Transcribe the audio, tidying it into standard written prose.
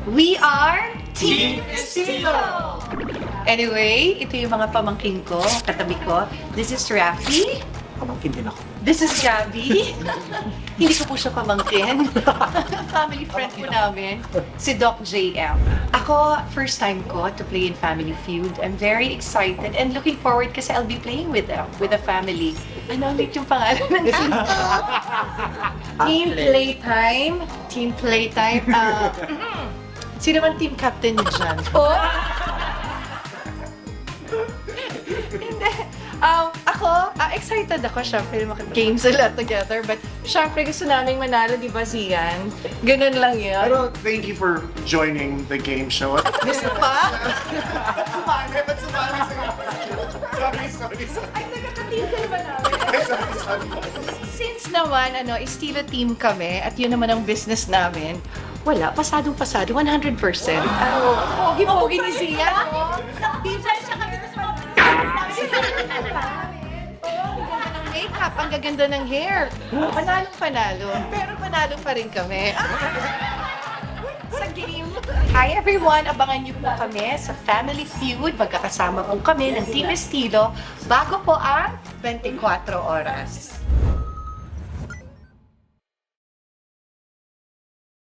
We are Team Estilo! Anyway, ito yung mga pamangkin ko, katabi ko. This is Rafi. Pamangkin din ako. This is Gabby. Hindi ko po siya pamangkin. Family friend po namin, si Doc JM. Ako, first time ko to play in Family Feud. I'm very excited and looking forward kasi I'll be playing with them, with the family. Ano ulit yung pangalan ng Team Playtime. Team Playtime. Sino man team captain niyo dyan? Oh! Hindi. Ako, excited ako syempre games a lot together. But syempre gusto namin manalo, di ba, Zian? Ganun lang yun. Pero thank you for joining the game show. Gusto pa? Sumali, ba't sumali Sorry. Ay, nagkaka-team ka naman namin. Sorry. Since naman, estilo team kami at yun naman ang business namin, wala, pasadong-pasado, 100%. Pogi-pogi ni Zian. Pinsan siya kami makeup, ang gaganda ng hair. Panalong-panalo. Pero panalo pa rin kami. Sa game. Hi everyone! Abangan niyo po kami sa Family Feud. Magkakasama po kami ng Team Estilo bago po ang 24 oras.